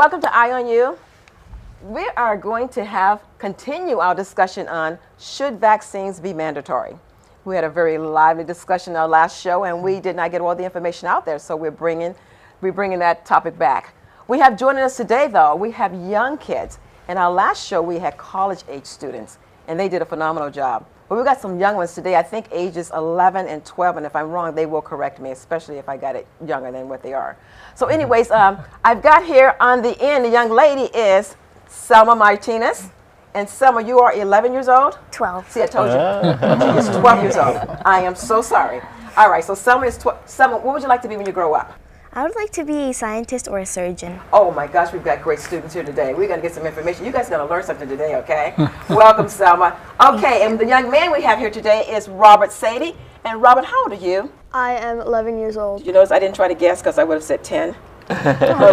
Welcome to Eye on You. We are going to continue our discussion on should vaccines be mandatory. We had a very lively discussion in our last show, and we did not get all the information out there, so we're bringing that topic back. We have joining us today, though, we have young kids. In our last show, we had college-age students, and they did a phenomenal job. But we've got some young ones today, I think ages 11 and 12, and if I'm wrong, they will correct me, especially if I got it younger than what they are. So anyways, I've got here on the end, the young lady is Selma Martinez. And Selma, you are 11 years old? 12. See, I told you. She is 12 years old. I am so sorry. All right, so Selma is 12. Selma, what would you like to be when you grow up? I would like to be a scientist or a surgeon. Oh my gosh, we've got great students here today. We're going to get some information. You guys are going to learn something today, okay? Welcome, Selma. Okay, and the young man we have here today is Robert Sadie. And Robert, how old are you? I am 11 years old. You notice I didn't try to guess because I would have said 10. All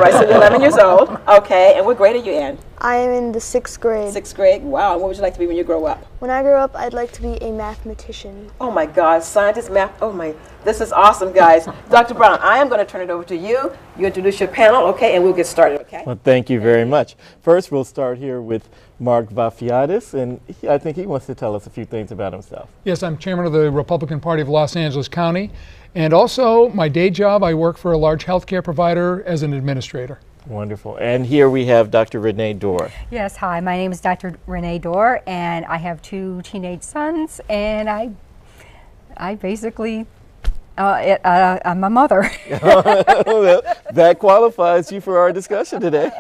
right, so you're 11 years old. Okay, and what grade are you in? I am in the 6th grade. 6th grade. Wow, and what would you like to be when you grow up? When I grow up, I'd like to be a mathematician. Oh my God, scientist, math, oh my, this is awesome, guys. Dr. Brown, I am going to turn it over to you. You introduce your panel, okay, and we'll get started, okay? Well, thank you very much. First, we'll start here with Mark Vafiadis, and I think he wants to tell us a few things about himself. Yes, I'm chairman of the Republican Party of Los Angeles County, and also my day job, I work for a large healthcare provider as an administrator. Wonderful. And here we have Dr. Renee Dorr. Yes, hi, my name is Dr. Renee Dorr, and I have 2 teenage sons, and I basically, I'm a mother. Well, that qualifies you for our discussion today.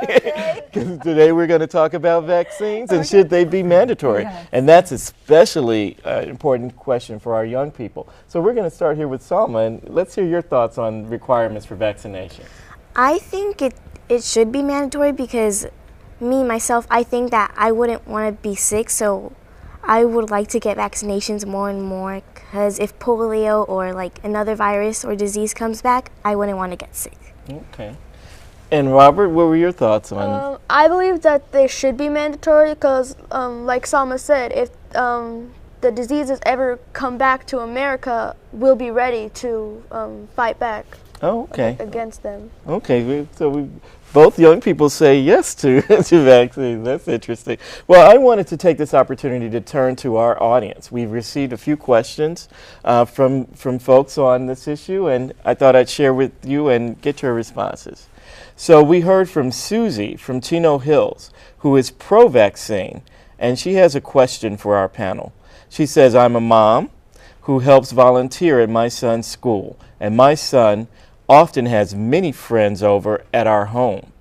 Because today we're going to talk about vaccines and should they be mandatory. Yes. And that's especially an important question for our young people. So we're going to start here with Salma, and let's hear your thoughts on requirements for vaccination. I think it should be mandatory because myself, I think that I wouldn't want to be sick, so I would like to get vaccinations more and more because if polio or like another virus or disease comes back, I wouldn't want to get sick. Okay. And Robert, what were your thoughts on? I believe that they should be mandatory because, like Salma said, if the diseases ever come back to America, we'll be ready to fight back against them. Okay, so both young people say yes to vaccines. That's interesting. Well, I wanted to take this opportunity to turn to our audience. We've received a few questions from folks on this issue, and I thought I'd share with you and get your responses. So we heard from Susie from Chino Hills, who is pro-vaccine, and she has a question for our panel. She says, I'm a mom who helps volunteer at my son's school, and my son often has many friends over at our home.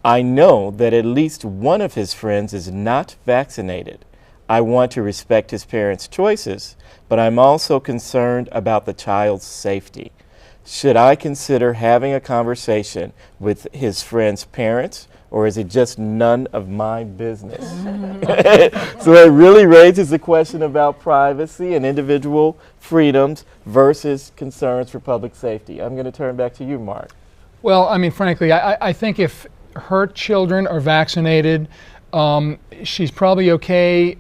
I know that at least one of his friends is not vaccinated. I want to respect his parents' choices, but I'm also concerned about the child's safety. Should I consider having a conversation with his friend's parents, or is it just none of my business? So it really raises the question about privacy and individual freedoms versus concerns for public safety. I'm going to turn back to you, Mark. Well, I mean, frankly, I think if her children are vaccinated, she's probably okay.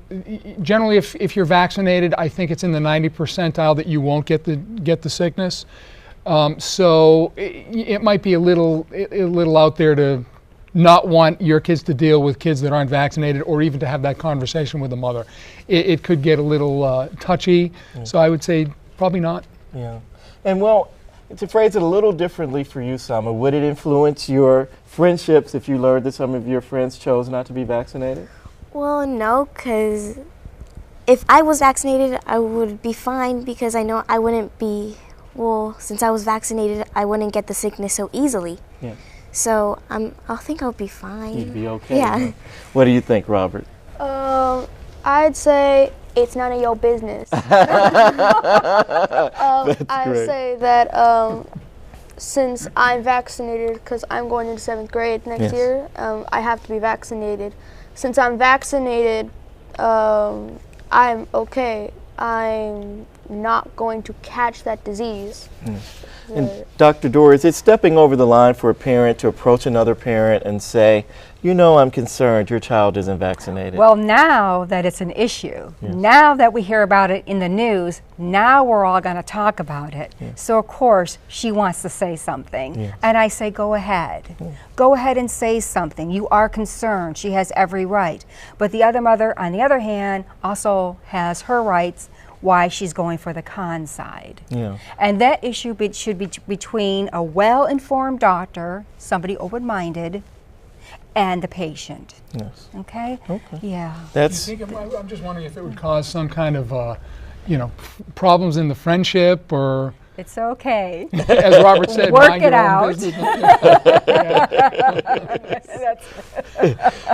Generally, if you're vaccinated, I think it's in the 90th percentile that you won't get the sickness. So it might be a little out there to not want your kids to deal with kids that aren't vaccinated, or even to have that conversation with the mother. It could get a little touchy. So I would say probably not. Yeah, and well, to phrase it a little differently for you, Selma, would it influence your friendships if you learned that some of your friends chose not to be vaccinated? Well, no, because if I was vaccinated, I would be fine because I know I wouldn't be, since I was vaccinated, I wouldn't get the sickness so easily. Yeah. So I think I'll be fine. You'd be okay. Yeah. What do you think, Robert? I'd say it's none of your business. I'd say that since I'm vaccinated, because I'm going into 7th grade next year, I have to be vaccinated. Since I'm vaccinated, I'm okay. I'm not going to catch that disease. And Dr. Dorr, is it stepping over the line for a parent to approach another parent and say, you know, I'm concerned your child isn't vaccinated? Well, now that it's an issue, now that we hear about it in the news, now we're all going to talk about it. So, of course, she wants to say something. And I say, go ahead. Go ahead and say something. You are concerned. She has every right. But the other mother, on the other hand, also has her rights why she's going for the con side. And that issue should be between a well-informed doctor, somebody open-minded, and the patient. Okay? Yeah. That's. I'm just wondering if it would cause some kind of, problems in the friendship, or. It's okay. As Robert said, work mind it your own out. business.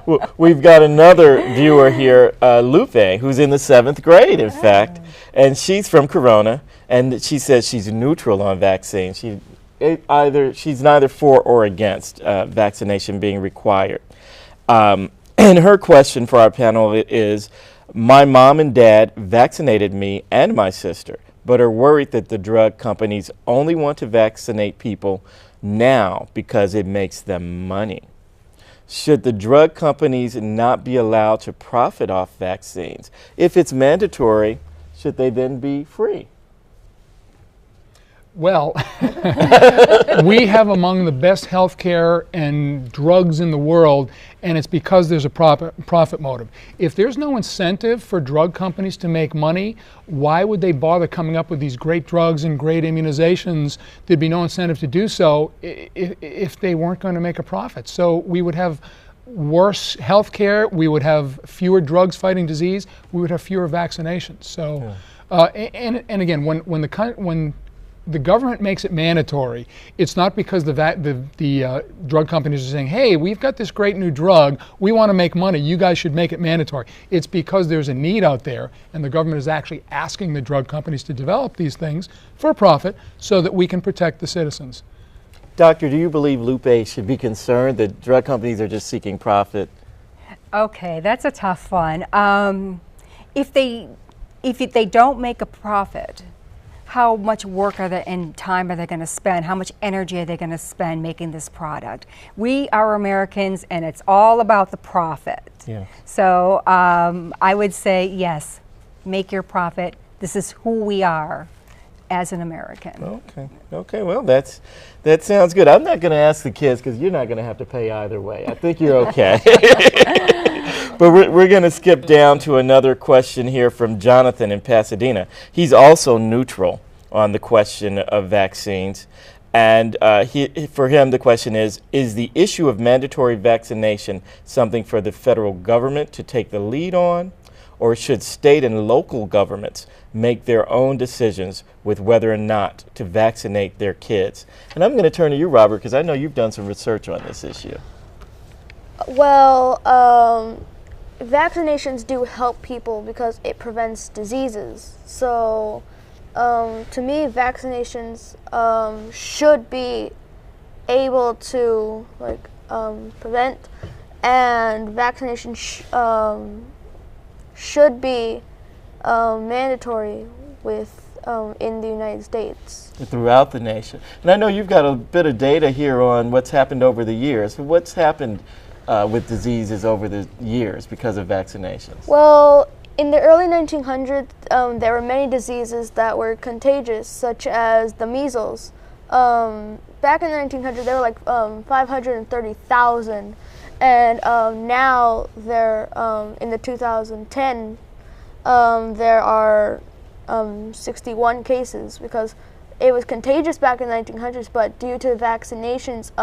Well, we've got another viewer here, Lupe, who's in the 7th grade, in fact, and she's from Corona, and she says she's neutral on vaccines. She's neither for or against vaccination being required. And her question for our panel is, my mom and dad vaccinated me and my sister, but are worried that the drug companies only want to vaccinate people now because it makes them money. Should the drug companies not be allowed to profit off vaccines? If it's mandatory, should they then be free? Well, we have among the best healthcare and drugs in the world, and it's because there's a profit motive. If there's no incentive for drug companies to make money, why would they bother coming up with these great drugs and great immunizations? There'd be no incentive to do so if they weren't going to make a profit. So we would have worse healthcare, we would have fewer drugs fighting disease, we would have fewer vaccinations. So, and again, when the government makes it mandatory, it's not because the drug companies are saying, hey, we've got this great new drug, we want to make money, you guys should make it mandatory. It's because there's a need out there, and the government is actually asking the drug companies to develop these things for profit so that we can protect the citizens. Doctor, do you believe Lupe should be concerned that drug companies are just seeking profit? Okay, that's a tough one. If they don't make a profit, how much work and time are they going to spend? How much energy are they going to spend making this product? We are Americans, and it's all about the profit. So I would say, yes, make your profit. This is who we are as an American. Okay. Well, that sounds good. I'm not going to ask the kids because you're not going to have to pay either way. I think you're okay. But we're going to skip down to another question here from Jonathan in Pasadena. He's also neutral on the question of vaccines. And for him, the question is the issue of mandatory vaccination something for the federal government to take the lead on? Or should state and local governments make their own decisions with whether or not to vaccinate their kids? And I'm going to turn to you, Robert, because I know you've done some research on this issue. Well, vaccinations do help people because it prevents diseases. So, to me, vaccinations should be able to prevent, and vaccination should be mandatory in the United States. Throughout the nation. And I know you've got a bit of data here on what's happened over the years. What's happened with diseases over the years because of vaccinations? Well, in the early 1900s, there were many diseases that were contagious, such as the measles. Back in the 1900s, there were like 530,000. And now there, in the 2010, there are 61 cases because it was contagious back in the 1900s, but due to vaccinations,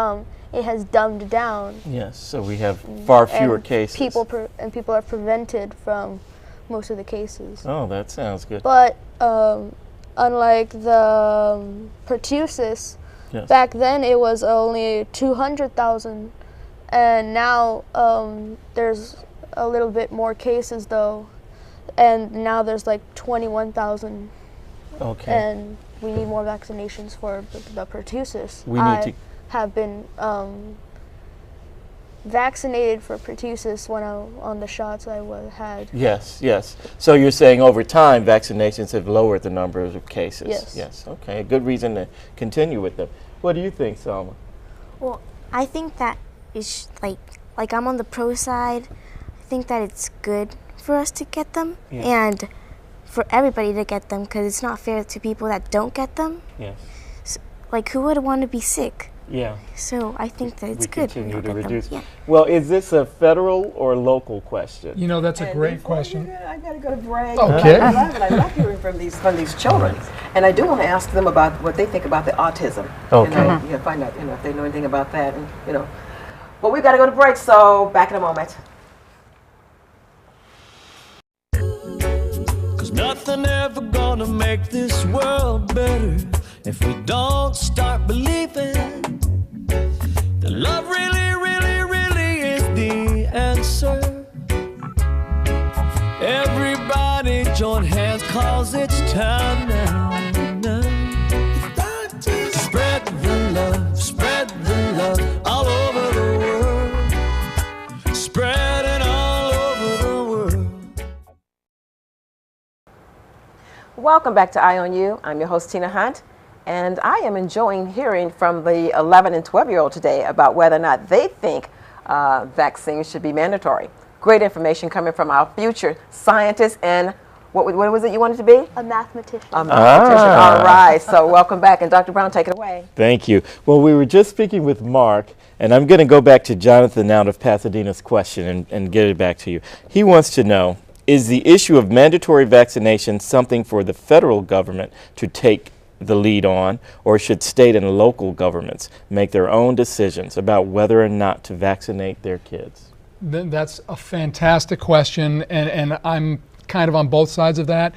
it has dumbed down. Yes, so we have far fewer cases. People are prevented from most of the cases. Oh, that sounds good. But unlike the pertussis, back then it was only 200,000. And now there's a little bit more cases though, and now there's like 21,000. Okay. And we need more vaccinations for the pertussis. We need to have been vaccinated for pertussis when on the shots I had. Yes, yes. So you're saying over time, vaccinations have lowered the number of cases? Yes. Yes, okay. A good reason to continue with them. What do you think, Salma? Well, I think that it's like I'm on the pro side. I think that it's good for us to get them and for everybody to get them, because it's not fair to people that don't get them. Yes. So, like, who would want to be sick? Yeah. So I think that it's We good. continue to get them. reduce. Yeah. Well, is this a federal or local question? You know, that's a And great before you question. do, I got to go to break. Okay. I love hearing from these children, and I do want to ask them about what they think about the autism. Okay. Find out if they know anything about that, and But we've got to go to break, so back in a moment. Nothing ever gonna make this world better if we don't start believing that love really, really, really is the answer. Everybody join hands, 'cause it's time now. Spread the love all over the world. Spread it all over the world. Welcome back to Eye on You. I'm your host, Tina Hunt, and I am enjoying hearing from the 11 and 12-year-old today about whether or not they think vaccines should be mandatory. Great information coming from our future scientists and what was it you wanted to be? A mathematician. A mathematician. All right, so welcome back. And Dr. Brown, take it away. Thank you. Well, we were just speaking with Mark, and I'm going to go back to Jonathan out of Pasadena's question and get it back to you. He wants to know, is the issue of mandatory vaccination something for the federal government to take the lead on, or should state and local governments make their own decisions about whether or not to vaccinate their kids? That's a fantastic question, and I'm kind of on both sides of that.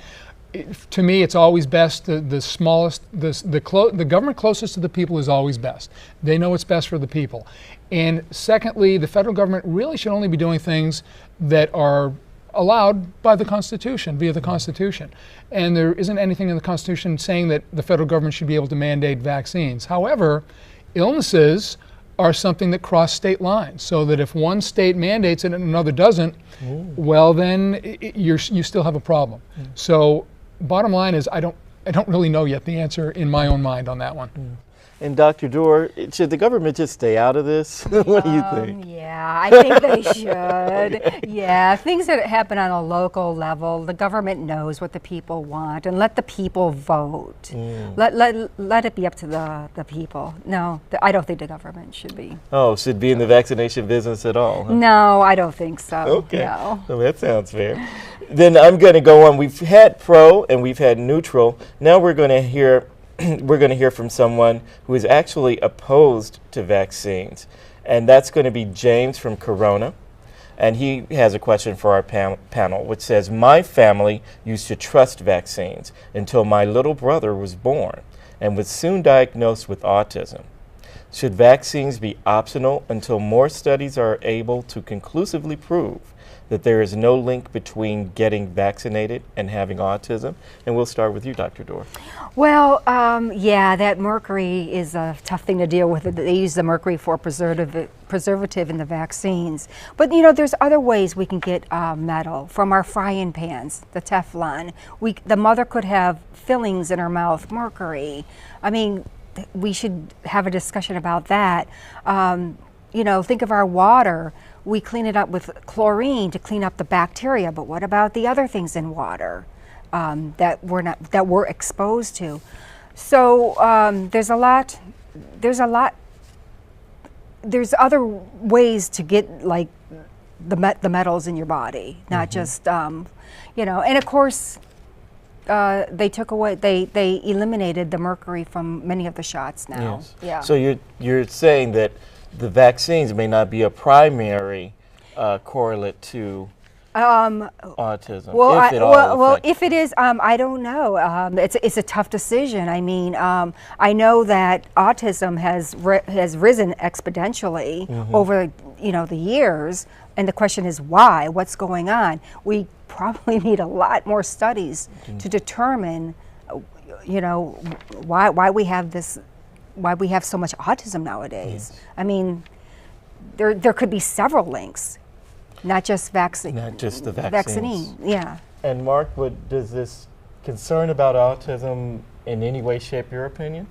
To me, it's always best the smallest, the government closest to the people is always best. They know what's best for the people. And secondly, the federal government really should only be doing things that are allowed by the Constitution, via the Constitution. And there isn't anything in the Constitution saying that the federal government should be able to mandate vaccines. However, illnesses are something that cross state lines, so that if one state mandates it and another doesn't, well, then you still have a problem. So bottom line is, I don't really know yet the answer in my own mind on that one. And Dr. Dorr, should the government just stay out of this? What do you think? Yeah, I think they should. Yeah, things that happen on a local level, the government knows what the people want, and let the people vote. Let it be up to the people. No, I don't think the government should be. Oh, should be in the vaccination business at all? Huh? No, I don't think so. Okay, No. well, that sounds fair. Then I'm going to go on. We've had pro and we've had neutral. Now we're going to hear from someone who is actually opposed to vaccines, and that's going to be James from Corona. And he has a question for our panel, which says, my family used to trust vaccines until my little brother was born and was soon diagnosed with autism. Should vaccines be optional until more studies are able to conclusively prove that there is no link between getting vaccinated and having autism? And we'll start with you, Dr. Dorr. Well, yeah, that mercury is a tough thing to deal with. They use the mercury for preservative in the vaccines. But there's other ways we can get metal from our frying pans, the Teflon. The mother could have fillings in her mouth, mercury. I mean, we should have a discussion about that. Think of our water. We clean it up with chlorine to clean up the bacteria, but what about the other things in water that we're exposed to? So there's other ways to get like the metals in your body, not just and of course they eliminated the mercury from many of the shots now. Yes. Yeah. So you're saying that the vaccines may not be a primary correlate to autism. Well, if it is, I don't know. It's a tough decision. I mean, I know that autism has risen exponentially over the years, and the question is why? What's going on? We probably need a lot more studies to determine, why we have this. Why we have so much autism nowadays. Yes. I mean, there could be several links, not just vaccine. Not just the vaccines. Vaccine, yeah. And Mark, does this concern about autism in any way shape your opinion?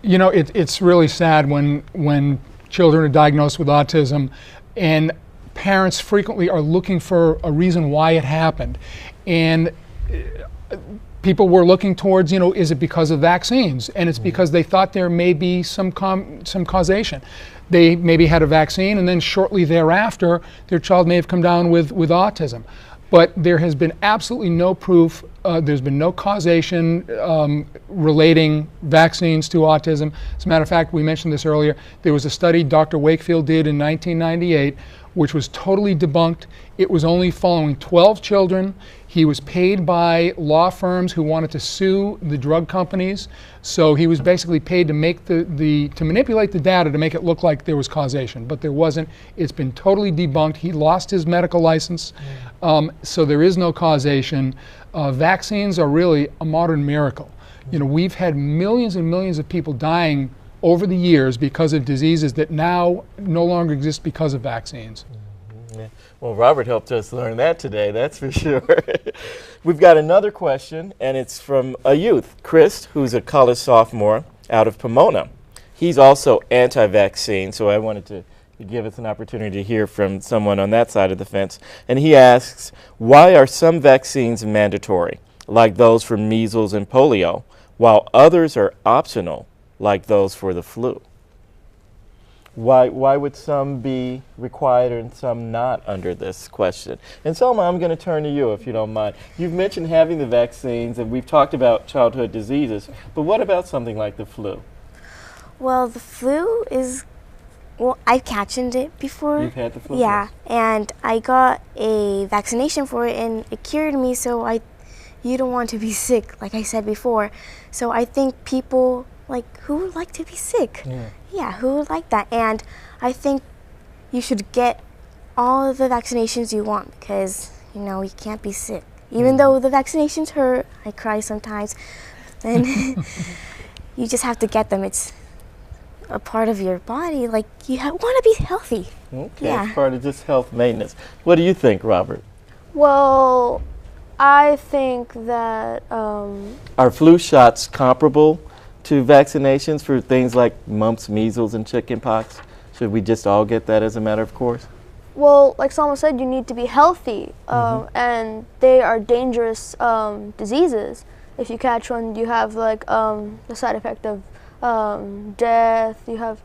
You know, it's really sad when children are diagnosed with autism, and parents frequently are looking for a reason why it happened. And people were looking towards, you know, is it because of vaccines? And it's because they thought there may be some causation. They maybe had a vaccine, and then shortly thereafter, their child may have come down with autism. But there has been absolutely no proof, there's been no causation relating vaccines to autism. As a matter of fact, we mentioned this earlier, there was a study Dr. Wakefield did in 1998, which was totally debunked. It was only following 12 children. He was paid by law firms who wanted to sue the drug companies. So he was basically paid to make to manipulate the data to make it look like there was causation, but there wasn't. It's been totally debunked. He lost his medical license, so there is no causation. Vaccines are really a modern miracle. You know, we've had millions and millions of people dying over the years because of diseases that now no longer exist because of vaccines. Yeah. Well, Robert helped us learn that today, that's for sure. We've got another question, and it's from a youth, Chris, who's a college sophomore out of Pomona. He's also anti-vaccine, so I wanted to give us an opportunity to hear from someone on that side of the fence. And he asks, why are some vaccines mandatory, like those for measles and polio, while others are optional, like those for the flu? Why would some be required and some not under this question? And Selma, I'm going to turn to you if you don't mind. You've mentioned having the vaccines, and we've talked about childhood diseases, but what about something like the flu? Well, the flu is, well, I've catched it before. You've had the flu? Yeah, and I got a vaccination for it, and it cured me, so you don't want to be sick, like I said before. So I think people, like, who would like to be sick? Yeah, who would like that? And I think you should get all of the vaccinations you want because, you know, you can't be sick. Even though the vaccinations hurt, I cry sometimes, then you just have to get them. It's a part of your body. Like, you want to be healthy. Okay, yeah. It's part of just health maintenance. What do you think, Robert? Well, I think that... Are flu shots comparable to vaccinations for things like mumps, measles, and chickenpox? Should we just all get that as a matter of course? Well, like Salma said, you need to be healthy, and they are dangerous diseases. If you catch one, you have like the side effect of death. You have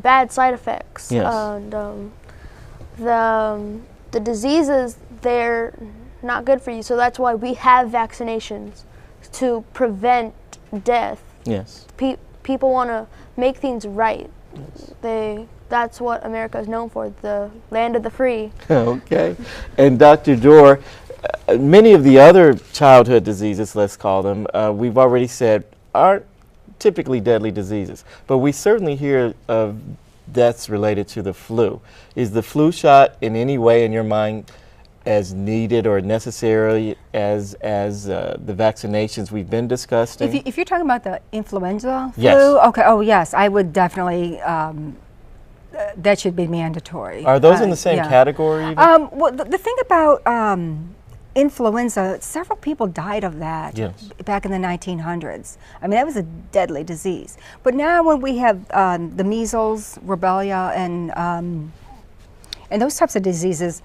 bad side effects. Yes. And the diseases, they're not good for you. So that's why we have vaccinations to prevent death. Yes. People want to make things right. Yes. That's what America is known for, the land of the free. Okay. And Dr. Dorr, many of the other childhood diseases, let's call them, we've already said aren't typically deadly diseases, but we certainly hear of deaths related to the flu. Is the flu shot in any way in your mind as needed or necessary as the vaccinations we've been discussing? If you're talking about the influenza flu, yes. Okay, oh yes, I would definitely, that should be mandatory. Are those in the same category even? Well, the thing about influenza, several people died of that back in the 1900s. I mean, that was a deadly disease. But now when we have the measles, rubella, and those types of diseases,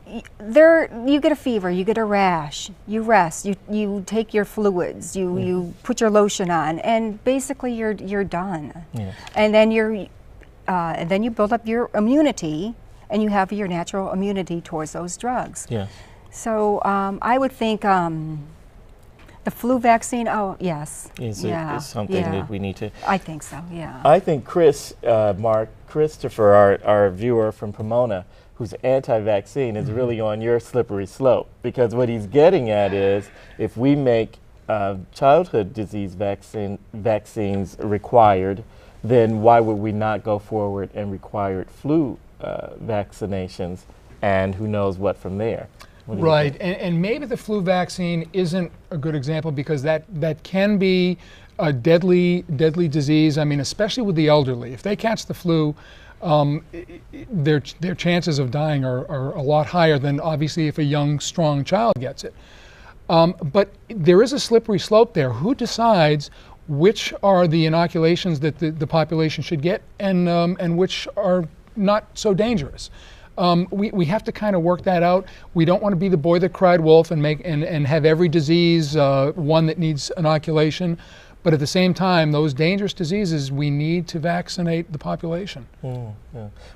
you get a fever, you get a rash, you rest, you take your fluids, you put your lotion on, and basically you're done. Yeah. And then you build up your immunity, and you have your natural immunity towards those drugs. Yeah. So I would think the flu vaccine. Oh yes. Is something that we need to. I think so. Yeah. I think Mark Christopher, our viewer from Pomona, who's anti-vaccine, is really on your slippery slope, because what he's getting at is if we make childhood disease vaccines required, then why would we not go forward and require flu vaccinations, and who knows what from there? Right, and maybe the flu vaccine isn't a good example because that can be a deadly disease. I mean, especially with the elderly. If they catch the flu, their chances of dying are a lot higher than obviously if a young, strong child gets it. But there is a slippery slope there. Who decides which are the inoculations that the population should get and which are not so dangerous? We have to kind of work that out. We don't want to be the boy that cried wolf and have every disease one that needs inoculation. But at the same time, those dangerous diseases, we need to vaccinate the population. Yeah.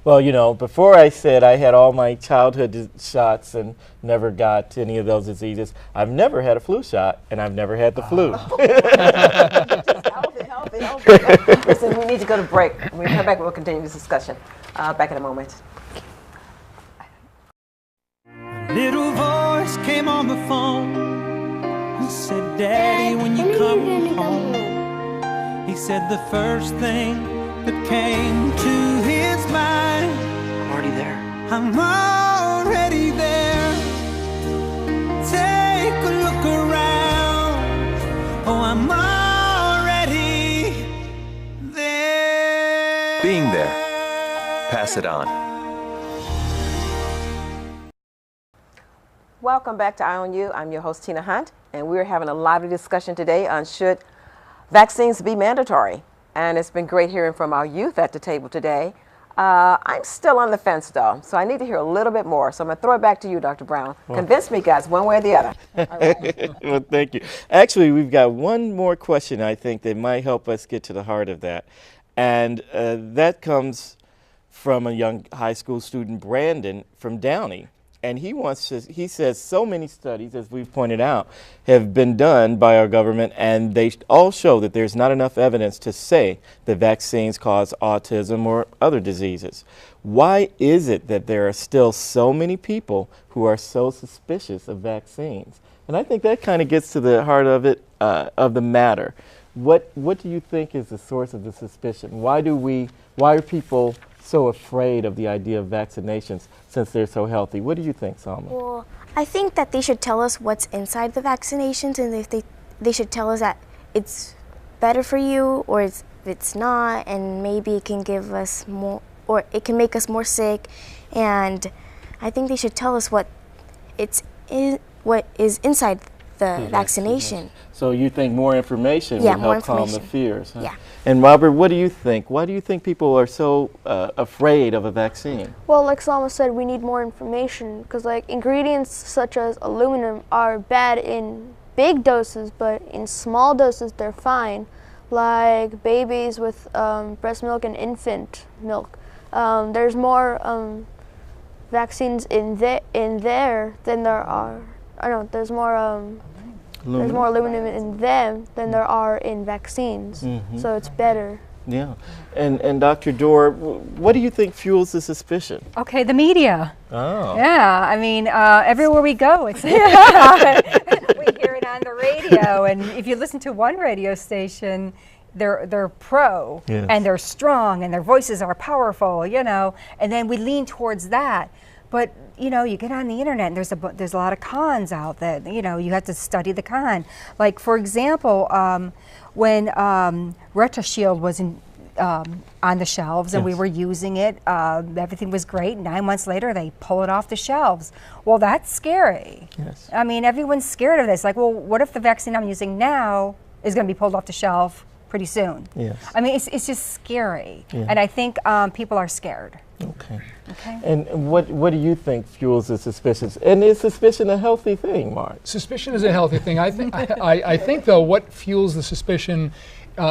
Well, you know, before I said I had all my childhood shots and never got any of those diseases, I've never had a flu shot, and I've never had the flu. Healthy. Listen, we need to go to break. When we come back, we'll continue this discussion. Back in a moment. A little voice came on the phone. He said, Daddy, when you come home. He said the first thing that came to his mind. I'm already there. I'm already there. Take a look around. Oh, I'm already there. Being there. Pass it on. Welcome back to Eye on You. I'm your host, Tina Hunt, and we're having a lively discussion today on should vaccines be mandatory. And it's been great hearing from our youth at the table today. I'm still on the fence, though, so I need to hear a little bit more. So I'm going to throw it back to you, Dr. Brown. Convince me, guys, one way or the other. All right. Well, thank you. Actually, we've got one more question, I think, that might help us get to the heart of that. And that comes from a young high school student, Brandon, from Downey. And he says so many studies, as we've pointed out, have been done by our government, and they all show that there's not enough evidence to say that vaccines cause autism or other diseases. Why is it that there are still so many people who are so suspicious of vaccines? And I think that kind of gets to the heart of it, of the matter. What do you think is the source of the suspicion? Why are people so afraid of the idea of vaccinations since they're so healthy? What do you think, Salma? Well, I think that they should tell us what's inside the vaccinations, and if they should tell us that it's better for you or it's not, and maybe it can give us more, or it can make us more sick. And I think they should tell us what is inside the vaccination. So you think more information would help calm the fears? Huh? Yeah. And Robert, what do you think? Why do you think people are so afraid of a vaccine? Well, like Salma said, we need more information because like ingredients such as aluminum are bad in big doses, but in small doses they're fine. Like babies with breast milk and infant milk. There's more vaccines in there than there are. There's more aluminum in them than there are in vaccines. Mm-hmm. So it's better. Yeah. And Dr. Dorr, what do you think fuels the suspicion? Okay, the media. Oh. Yeah, I mean, everywhere we go, it's we hear it on the radio, and if you listen to one radio station, they're pro, yes, and they're strong, and their voices are powerful, and then we lean towards that. But you get on the internet, and there's a lot of cons out there. You have to study the con. Like for example, when RetaShield was on the shelves, and yes, we were using it, everything was great. 9 months later, they pull it off the shelves. Well, that's scary. Yes. I mean, everyone's scared of this. Like, well, what if the vaccine I'm using now is going to be pulled off the shelf pretty soon? Yes. I mean, it's just scary, yeah, and I think people are scared. Okay. Okay. And what do you think fuels the suspicions? And is suspicion a healthy thing, Mark? Suspicion is a healthy thing. I think though, what fuels the suspicion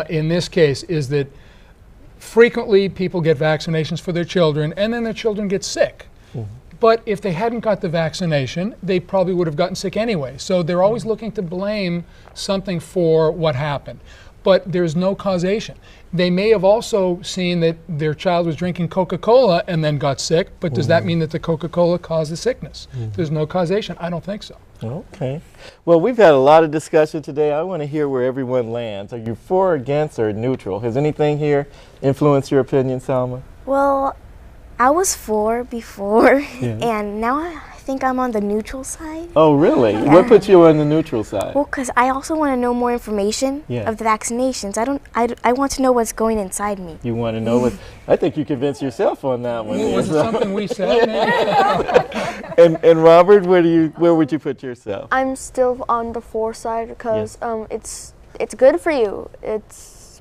in this case is that frequently people get vaccinations for their children, and then their children get sick. Mm-hmm. But if they hadn't got the vaccination, they probably would have gotten sick anyway. So they're always looking to blame something for what happened. But there's no causation. They may have also seen that their child was drinking Coca-Cola and then got sick, but does that mean that the Coca-Cola caused the sickness? Mm-hmm. There's no causation. I don't think so. Okay. Well, we've had a lot of discussion today. I want to hear where everyone lands. Are you for, against, or neutral? Has anything here influenced your opinion, Salma? Well, I was for before, yeah, and now I think I'm on the neutral side. Oh, really? What put you on the neutral side? Well, because I also want to know more information of the vaccinations. I want to know what's going inside me. You want to know what? I think you convinced yourself on that one. Was it something we said? And Robert, where would you put yourself? I'm still on the 4 side because it's good for you. It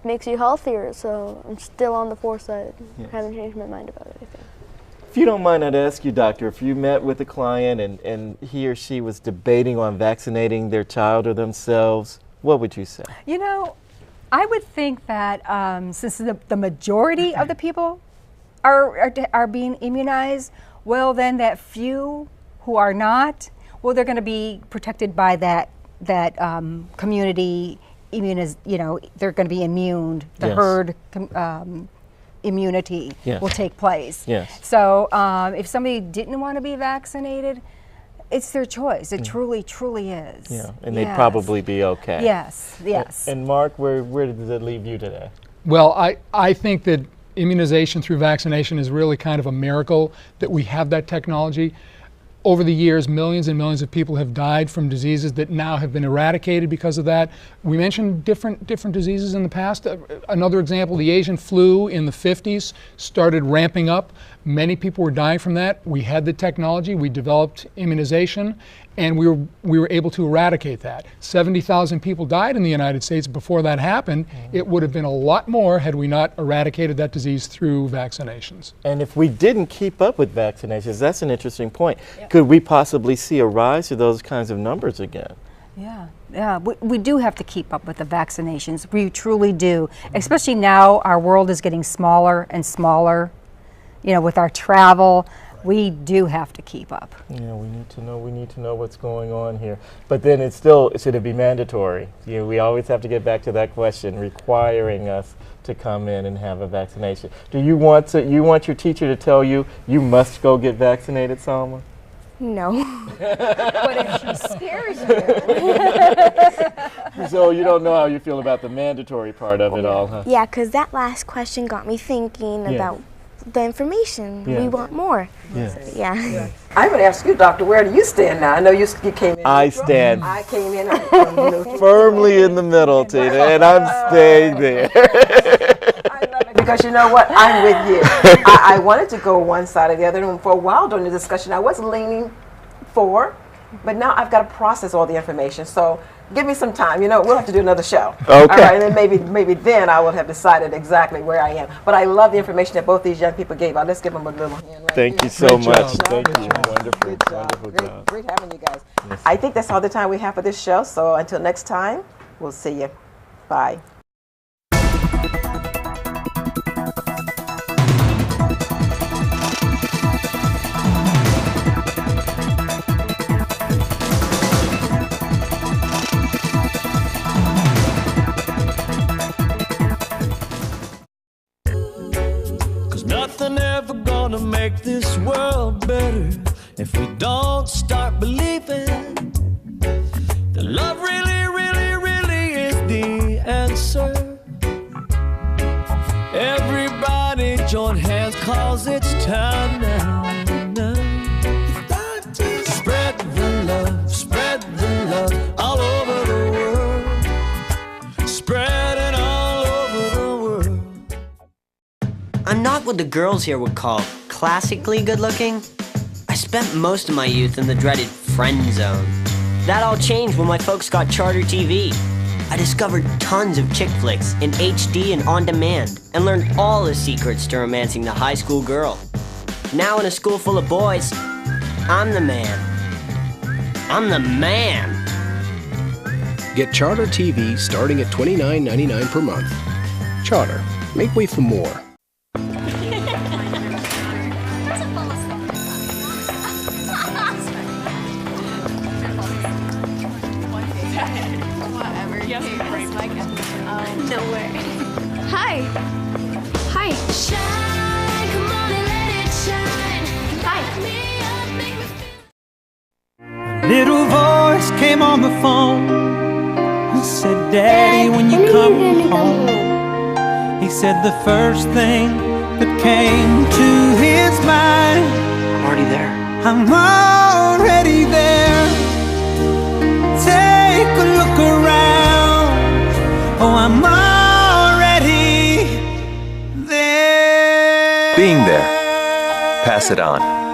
makes you healthier. So I'm still on the 4 side. Haven't changed my mind about it, I think. If you don't mind, I'd ask you, doctor, if you met with a client and he or she was debating on vaccinating their child or themselves, what would you say? You know, I would think that since the majority of the people are being immunized, well, then that few who are not, well, they're going to be protected by that community they're going to be immune. The herd immunity will take place. Yes. So if somebody didn't want to be vaccinated, it's their choice. It truly, truly is. Yeah, and they'd probably be okay. Yes, yes. And Mark, where does it leave you today? Well, I think that immunization through vaccination is really kind of a miracle that we have that technology. Over the years, millions and millions of people have died from diseases that now have been eradicated because of that. We mentioned different diseases in the past. Another example, the Asian flu in the 50s started ramping up. Many people were dying from that. We had the technology, we developed immunization, and we were able to eradicate that. 70,000 people died in the United States before that happened. It would have been a lot more had we not eradicated that disease through vaccinations. And if we didn't keep up with vaccinations, that's an interesting point. Could we possibly see a rise to those kinds of numbers again? Yeah, we do have to keep up with the vaccinations. We truly do. Especially now, our world is getting smaller and smaller. You know, with our travel, we do have to keep up. Yeah, we need to know what's going on here. But then it's still, should it be mandatory? You know, we always have to get back to that question, requiring us to come in and have a vaccination. Do you want your teacher to tell you, you must go get vaccinated, Salma? No. But if she scares you. So you don't know how you feel about the mandatory part of it all, huh? Yeah, because that last question got me thinking about the information. We want more. Yeah. I'm going to ask you, Doctor, where do you stand now? I know you came in. I stand I came in firmly in the middle, Tina, and I'm staying there. I love it because you know what? I'm with you. I wanted to go one side or the other, and for a while during the discussion, I was leaning for, but now I've got to process all the information. So give me some time. You know, we'll have to do another show. Okay. All right, and then maybe then I will have decided exactly where I am. But I love the information that both these young people gave out. Let's give them a little hand. Right Thank here. you so Great much. job. Thank you. Good Wonderful, job. wonderful job. Great having you guys. I think that's all the time we have for this show. So until next time, we'll see you. Bye. Nothing ever gonna make this world better if we don't start believing that love really, really, really is the answer. Everybody join hands, 'cause it's time now. Spread the love all over the world. Spread it all over the world. I'm not what the girls here would call classically good looking. I spent most of my youth in the dreaded friend zone. That all changed when my folks got Charter TV. I discovered tons of chick flicks in HD and on demand, and learned all the secrets to romancing the high school girl. Now in a school full of boys, I'm the man. I'm the man. Get Charter TV starting at $29.99 per month. Charter, make way for more. No way. Hi. Hi. Shine, come on and let it shine. Hi. Little voice came on the phone and said, Daddy, when you come home. He said the first thing that came to his mind, I'm already there. I'm already Pass it on.